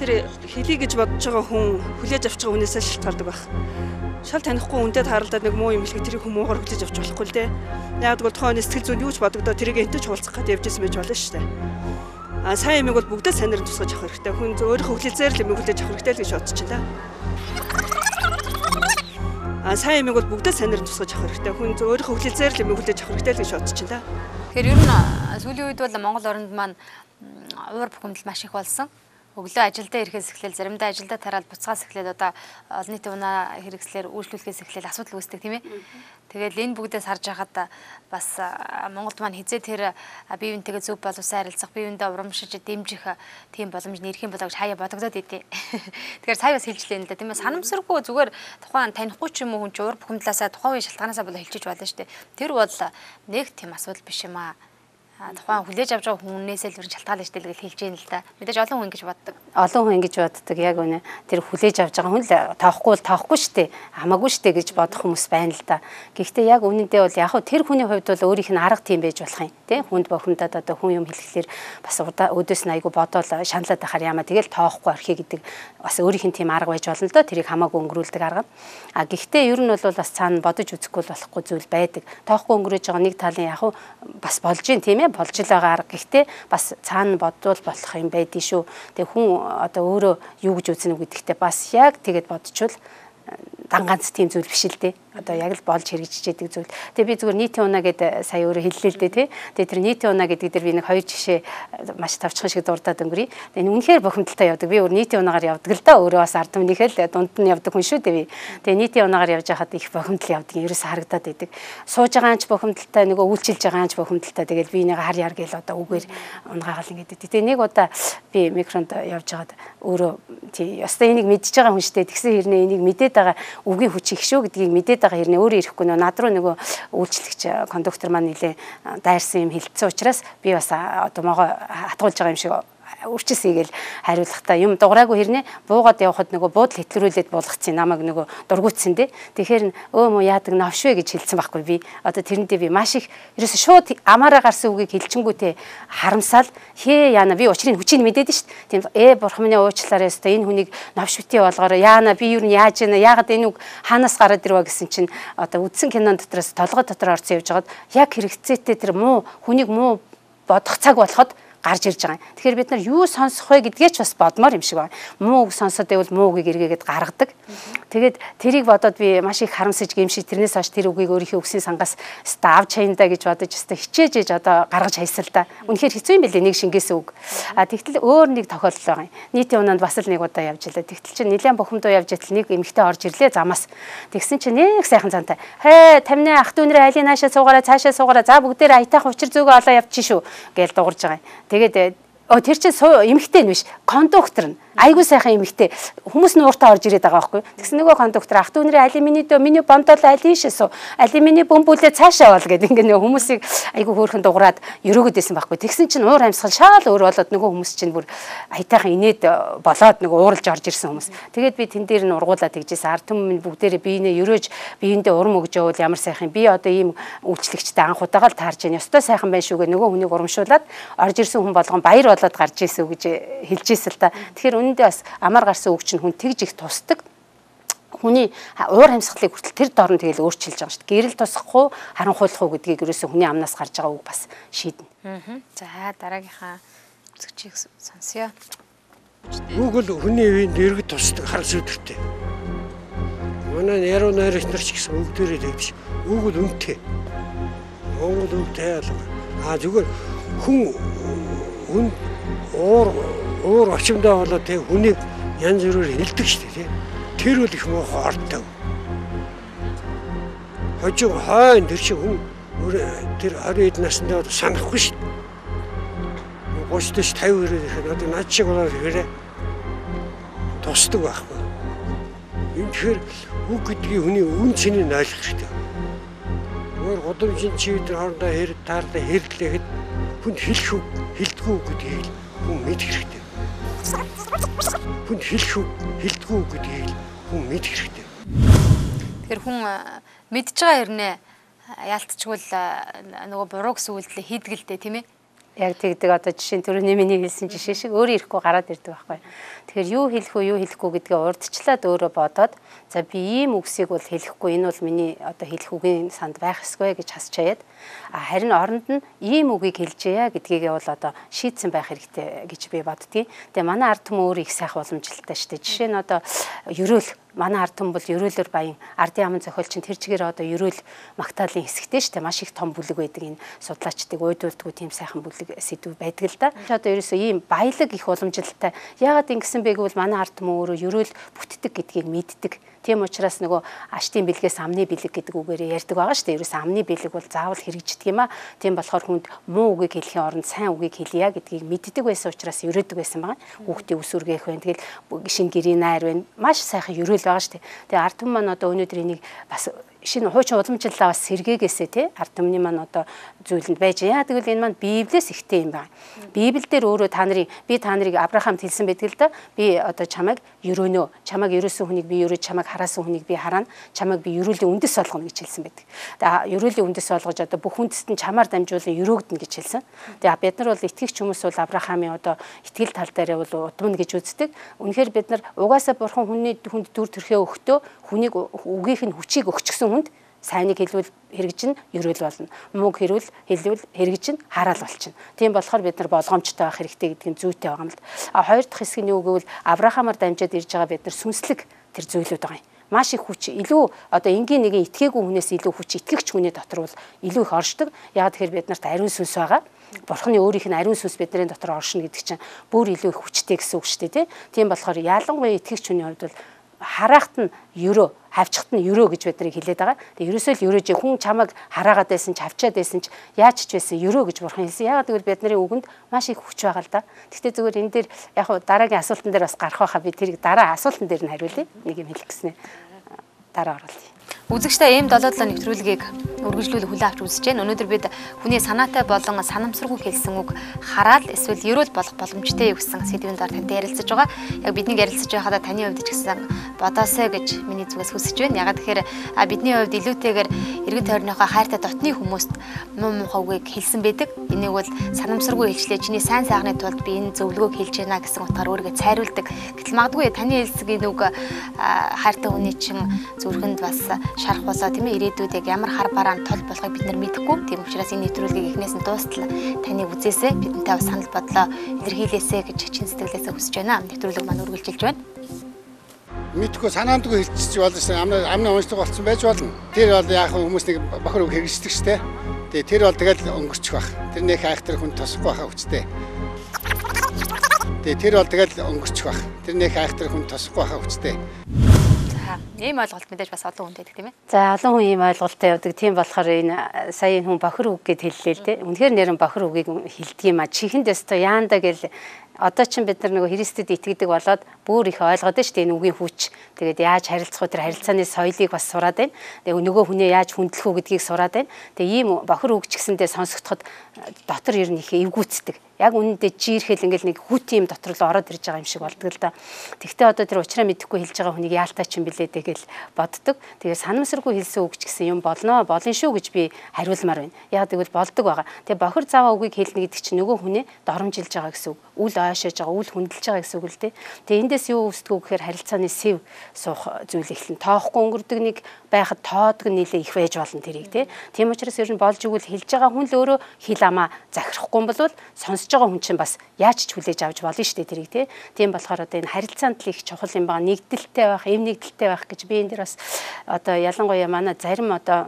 тэр хэлий гэж бодож байгаа хүн хүлээж авч байгаа хүнээсээ шалтгаалдаг байх. Шал танихгүй хүнтэй тааралдаад нэг муу юм хэлэхэд тэрийг хүмүүгээр хүлээж авч болохгүй л дээ. Яг бол тухайн сэтгэл зүйн юу ч бодогдоо тэрийг энтэй ч хуулцах гэдэг явж исэн байж болно шүү дээ. Сайн юмыг бол бүгдээ санаар нь тусгаж авах хэрэгтэй. Хүн өөрийнхөө хүлээлзээр л юмыг хүлээж авах хэрэгтэй л гэж бодож байна. Сайн юмыг бол бүгдээ санаар нь тусгаж авах хэрэгтэй. Хүн өөрийнхөө хүлээлзээр л юмыг хүлээж авах хэрэгтэй л гэж бодож байна. Тэгэхээр ер нь сүүлийн үед бол Монгол оронд маань уур бухимдал маш их болсон. Өглөө ажилдаа ирэхээс эхлээл заримдаа ажилдаа тараад буцаас эхлээд одоо олон нийтийн унаа хэрэгслэр үйлчлүүлэхээс эхлээл асуудал үүсдэг тийм ээ. Тэгэл энэ бүгдээс харж байхад бас Монголд маань хизээ тэр бие биентэйгээ зөв боловсроо харилцах, бие биендээ урамшиж дэмжих тийм боломж нэрх юм болоо гэж хаяа бодогдоод идэв. Тэгэхээр сая бас хэлжлээ энэ л тийм ээ. Санамсаргүй зүгээр тухайн танихгүй ч юм уу хүн ч уур бухимдлаасаа тухайн үеийн шалтгаанаас болоо хэлчихэж болно шүү дээ. Тэр бол нэг тийм асуудал биш юм аа. Тухайн хүлээж авч байгаа хүнээсээ л ер нь шалтгаалж дээ гэж хэлж яана л да. Мэдээж олон хүн ингэж боддог. Олон хүн ингэж боддог. Яг үнэ тэр хүлээж авч байгаа хүн л тоохгүй штэ. Хамаагүй штэ гэж бодох хүмүүс байна л да. Гэхдээ яг үнэндээ бол яг тэр хүний хувьд бол өөрийнх нь арга тийм байж болох юм. Тэ хүнд бохимдаад одоо хүн юм хэлэхлээр бас өдөөс нь айгу бодоол шаналаад байхаар яамаа тэгэл тоохгүй орхи гэдэг бас өөрийнх нь тийм арга байж болно л доо. Тэрийг хамаагүй өнгөрүүлдэг арга. Гэхдээ ер нь бол бас цаана бодож үзэхгүй болохгүй зүйл байдаг. Тоохгүй өнгөрөөж байгаа нэг талын яг бас болж юм тийм ээ. Болж л байгаа арга гэхдээ бас цаана бодвол болох юм байдгийг шүү. Тэгээ хүн одоо өөрөө юу гэж үзнэ гэдэгтээ бас яг тэгэд бодчихвол ганц тийм зүйл биш л дээ. Одоо яг л болж хэрэгжиж яадаг зүйл. Тэгээ би зүгээр нийтийн унаа гэдэг сая өөрөө хэллээ л дээ тий. Тэгээ тэр нийтийн унаа гэдэг дээр би нэг хоёр жишээ маш тавчхан шиг дурдаад өнгөрье. Тэгээ үнэхээр бохимдолтой явдаг. Би өөр нийтийн унаагаар явдаг л да. Өөрөө бас ард өмнөхөө л дунд нь явдаг хүн шүү дээ би. Тэгээ нийтийн унаагаар явж байхад их бохимдол явдаг. Ерөөсө харагдаад байдаг. Сууж байгаа анч бохимдолтой нөгөө үйлчилж байгаа анч бохимдолтой. Тэгэл би энийг хар яар гээл одоо үгээр унгаагаал ингээд. Тэгээ нэг удаа би микронд явж байгаад өөрөө тий ёстой энийг мэдчихэж байгаа хүн шүү дээ. Тэгсэн хэрнээ энийг мэдээд байгаа үгийн хүч их шүү гэдгийг мэдээд байгаа хэрнээ өөрөө ирэхгүй над руу нөгөө үйлчлэгч кондуктор маань нилээ дайрсан юм хэлсэн учраас би бас одоо могоо хатгуулж байгаа юм шиг үрчисийгэл хариулахдаа юм дуграагүй хэрнээ буугаад явхад нөгөө буудал хэтлэрүүлээд болгоцсон намайг нөгөө дургуутсан дээ. Тэгэхээр өө мө яадаг новшвэ гэж хэлсэн байхгүй би. Одоо тэрэндээ би маш их ерөөсө шууд амаараа гарсан үгийг хэлчингүүтээ харамсаал хээ яана би учрыг хүчийг мэдээд шүү дээ. Тийм бурхан минь уучлаарай өстой энэ хүнийг новшвтий болгоорой. Яана би юу нь яаж яана яагаад энэ үг хаанаас гараад ирвэ гэсэн чинь одоо үдсэн кинон дотроос толгой дотор орсон явж байгаад яг хэрэгцээтэй тэр муу хүнийг муу бодох цаг болоход гарч ирж байгаа. Тэгэхээр бид нар юу сонсох вэ гэдгээ ч бас бодмоор юм шиг байна. Муу үг сонсоод байвал муу үгийг эргээгээд гаргадаг. Тэгээд тэрийг бодоод би маш их харамсаж гэмшиж тэрнээс хойш тэр үгийг өөрийнхөө өгсөн сангаас авч хаяндаа гэж бодож өстой хичээж одоо гаргаж хайсал та. Үнэхээр хэцүү юм билээ нэг шингээсэн үг. Тэгтэл өөр нэг тохиолдол байгаа юм. Нийтийн унаанд бас л нэг удаа явж илээ. Тэгтэл чинь нэлээд бухимдуу явж итэл нэг эмэгтэй орж ирлээ замаас. Тэгсэн чинь нэг сайхан цантай. Хээ тамны ах дүүнэрээ айлын наашаа суугаараа цаашаа суугаараа за бүгдээр аятайх учир зүгөө олоо явчих шүү гэж дуурж байгаа юм. Тэгээд тэр чинь эмэгтэй нь биш кондуктор нь айгуу сайхан эмэгтэй хүмүүс нь ууртаа орж ирээд байгаа байхгүй. Тэгсэн нөгөө кондуктор ах дүүнэрээ алюминий бомдол алишээсөө алюминий бомбүүлээ цаашаа бол гэдэг ингээ нөгөө хүмүүсийг айгуу хөөрхөн дуурайд өрөөгд байсан байхгүй. Тэгсэн чинь уур амьсгал шаал өөр болоод нөгөө хүмүүс чинь бүр аятайхан инээд болоод нөгөө ууралж орж ирсэн хүмүүс. Тэгээд би тэн дээр нь ургуулад тэгжээс ард түмэн бүгдээрээ биенээ өрөөж биендээ урам өгж явал ямар сайхан би одоо ийм үйлчлэгчтэй анх удаага л таарж байна. Ёстой сайхан байна шүүгээ нөгөө хүнийг урамшуулад орж ирсэн хүн болгон баяр болоод гарч ирсэн үг гэж хэлжээсэл та. Тэгэхээр үүндээ бас амар гарсан үг чинь хүн тэгж их тусдаг. Хүний уур амьсгалыг хүртэл тэр дорн тэгэл өөрчилж байгаа шүү дээ. Гэрэл тусахгүй харанхуйлах уу гэдгийг ерөөсөө хүний амнаас гарч байгаа үг бас шийднэ. За дараагийнхаа үзэгчийг сонсъё. Үг л хүний үеийн дэргэд тусдаг харс өдөртэй. Манай яруу найрагч нар ч гэсэн үг дээрээ тэгдэж үг л үнэтэй. Монгол үгтэй алга. Зүгээр хүн уур очимдаа болоо тэг хүнийг янз бүрээр хэлдэг шүү дээ. Тэр үл их муухай ордог. Хожиг хойно тэр шиг хүн тэр 20-д наснаа санахгүй шүү дээ. 30-д 50 ирээд ирэхэд одоо над шиг болоод ирээ тусдаг байхгүй. Энэ тэгэхээр үг гэдгийг хүний үн цэнийг ойлгох хэрэгтэй. Өөр годомжин чивд хоорондоо таарлаа хэрлээхэд хүнд хэлдэггүй гэдгийг хүн мэдэх хэрэгтэй. Хүнд хэлдэггүй гэдгийг хүн мэдэх хэрэгтэй. Тэгэхээр хүн мэдж байгаа хэрнээ яалтчгүй нөгөө буруу гэсэн үйлдэл хийдэг л дээ тийм ээ. Яг тэгдэг одоо жишээ нь түрүүний миний хэлсэн жишээ шиг өөрөө ирэхгүй гараад ирдэг байхгүй. Тэгэхээр юу хэлэх үү, юу хэлэхгүй гэдгээ урдчлаад өөрөө бодоод за би ийм үгсийг бол хэлэхгүй, энэ бол миний одоо хэлэх үгийн санд байх ёсгүй гэж хасчаад харин оронд нь ийм үгийг хэлжээя гэдгийг бол одоо шийдсэн байх хэрэгтэй гэж би боддгийг. Тэгээ манай ард түмэн өөрөө их сайхан уламжлалтай шүү дээ. Жишээ нь одоо ерөөл манай ард түмэн бол ерөөлөөр баян ардын аман зохиолч тэр чигээр одоо ерөөл магтаалын хэсэгтэй шүү дээ. Маш их том бүлэг байдаг энэ судлаачдыг уйдуулдаг тийм сайхан бүлэг сэдв байдаг л да. Одоо ерөөсөө ийм баялаг их уламжлалтай. Яагаад ингэсэн бэ гэвэл манай ард түмэн өөрөө ерөөл бүтдэг гэдгийг мэддэг. Тийм учраас нөгөө аштын бэлгээс амны бэлэг гэдэг үгээр ярьдаг байгаа шүү дээ. Ерөөс амны бэлэг бол заавал хэрэгждэг юм а. Тийм болохоор хүнд муу үгийг хэлхийн оронд сайн үгийг хэлье гэдгийг мэддэг байсан учраас ерөөдөг байсан байгаа. Хүүхдийн үсвэргээх байна. Тэгэл шинэ гэрийн найр байна. Маш сайхан ерөөл байгаа шүү дээ. Тэгээ ард түмэн маань одоо өнөөдөр энийг бас шинэ хуучин уламжлалаа бас сэргээгээсээ тий ард түмний маань одоо зүйлэнд байж яа тэгвэл энэ маань Библиэс ихтэй юм байна. Библиэлд өөрөө би та нарыг Авраамд хэлсэн байдаг л да. Би одоо чамайг ерөөнөө, чамайг ерөөсөн хүнийг би ерөөж, чамайг хараасан хүнийг би хараана, чамайг би ерөөлийн үндэс болгоно гэж хэлсэн байдаг. Тэгээ ерөөлийн үндэс болгож одоо бүх хүндэст нь чамаар дамжуулан ерөөгдөн гэж хэлсэн. Тэгээ бид нар бол итгэгч хүмүүс бол Авраамын одоо итгэл тал дээр бол удмна гэж үздэг. Үнэхээр бид нар угаасаа бурхан хүнд дүр төрхөө өгтөө хүнийг үгийнх нь хүчийг өгчихсөн хүнд сайныг хэлвэл хэрэгжин ерөөл болно. Мууг хэлвэл хэрэгжин хараал болчихно. Тийм болохоор бид нар болгоомжтой байх хэрэгтэй гэдгийг зүйтэй байгаа юм л. Хоёр дахь хэсэг нь юу гэвэл Авраамаар дамжаад ирж байгаа бид нар сүнслэг тэр зүйлүүд байгаа юм. Маш их хүч илүү одоо энгийн нэгэн итгээгүй хүнээс илүү хүч итгэгч хүний дотор бол илүү их оршдог. Яг тэгэхээр бид нарт ариун сүнс байгаа. Бурхны өөрийнх нь ариун сүнс бидний дотор оршино гэдэг чинь бүр илүү их хүчтэй гэсэн үг шүү дээ, тийм болохоор ялангуяа итгэгч хүний хувьд бол хараахт нь ерөө, хавчихт нь ерөө гэж бид нарыг хэлээд байгаа. Тэгээ ерөөсөө л ерөөж хүн чамайг хараагаад байсан ч хавчаад байсан ч яаж ч байсан ерөө гэж бурхан хэлсэн. Яагаад гэвэл бид нарын үгэнд маш их хүч байгаа л да. Гэхдээ зүгээр энэ дээр яг хуу дараагийн асуултан дээр бас гарах байхаа би тэрийг дараа асуултан дээр нь хариулъя. Нэг юм хэлэх гэснээр дараа оруулъя. Үзэгчтэй ийм 7-7 нэвтрүүлгийг үргэлжлүүлэх хүлээн авч үзэж байна. Өнөөдөр бид хүний санаатай болон санамсаргүй хэлсэн үг хараад эсвэл ерөөл болох боломжтой гэсэн сэдвийн дор тантай ярилцаж байгаа. Яг бидний ярилцаж байхадаа таны хувьд ч гэсэн бодоосэй гэж миний зүгээс хүсэж байна. Ягаад тэгэхээр бидний хувьд илүүтэйгээр эргэн тойрныхоо хайртай дотны хүмүүст муу муухай үгийг хэлсэн байдаг. Энийг бол санамсаргүй хэлчлээ чиний сайн сайхны тулд би энэ зөвлөгөөг хэлж байна гэсэн утгаар өөрийгөө цайруулдаг. Гэтэл магадгүй таны хэлсэн үг хайртай хүний чин зүрхэнд бас шарах болоо тийм ээ ирээдүйд яг ямар хар бараан тол болохыг бид нар мэдэхгүй. Тийм учраас энэ нэвтрүүлгийг эхнээс нь дуустал таныг үзээсэй бидэнтэй бас санал бодлоо илэрхийлээсэй гэж чин сэтгэлээсээ хүсэж байна. Нэвтрүүлэг маань үргэлжилж байна. Мэдхгүй санаандгүй хэлчихэж болно. Амны уншлаг болсон байж болно. Тэр бол яг хүмүүс нэг бохор үг хэрэгждэг шүү дээ. Тэгээ тэр бол тэгэл өнгөрчих байх. Тэрнийх айхтар хүн тосхгүй байхаа хүчтэй. Тэгээ тэр бол тэгэл өнгөрчих байх. Тэрнийх айхтар хүн тосхгүй байхаа хүчтэй. Ийм ойлголт мэдээж бас олон хүнд байдаг тийм ээ. За олон хүн ийм ойлголттой явдаг. Тийм болохоор энэ сая энэ хүн бохир үг гэд хэллээ л дээ. Үнэхээр нэрэн бохир үгийг хэлдэг юм а. Чихэнд өстө яанда гэл одоо ч бид нар нөгөө Христэд итгэдэг болоод бүр их ойлгоод шүү дээ энэ үгийн хүч. Тэгээд яаж харилцах вэ тэр харилцааны соёлыг бас сураад байна. Тэгээд нөгөө хүнээ яаж хүндлэх үү гэдгийг сураад байна. Тэгээд ийм бохир үг ч гэсэндээ сонсогдоход дотор ер нь их эвгүүцдэг. Яг үнэндээ жиирхэл ингээл нэг хүт юм дотор л ороод ирж байгаа юм шиг болдог л да. Тэгвэл одоо тэр уучраа мэдэхгүй хэлж байгаа хүнийг яалтаа ч юм билээ тэгэл боддог. Тэгээд санамсаргүй хэлсэн үг ч гэсэн юм болно шүү гэж би хариулмаар байна. Яг тэгвэл болдог байгаа. Тэгээд бохир заваа үгийг хэлнэ гэдэг чинь нөгөө хүнээ доромжилж байгаа гэсэн үг. Үл ойшоож байгаа, үл хүндэлж байгаа гэсэн үг л дээ. Тэгээд эндээс юу үүсдэг вэ гэхээр харилцааны сэв суух зүйл эхлэн тоохгүй өнгөрдөг нэг байхад тоодог нэлээ их байж болно тэрийг тийм учраас ер нь болж игэл хэлж байгаа хүн л өөрөө хэл амаа захирахгүй юм бол сонсож байгаа хүн чинь бас яаж ч хүлээж авч болно шүү дээ тэрийг тийм болохоор одоо энэ харилцаанд л их чухал юм байгаа нэгдэлтэй байх, эв нэгдэлтэй байх гэж би энэ дэр бас одоо ялангуяа манай зарим одоо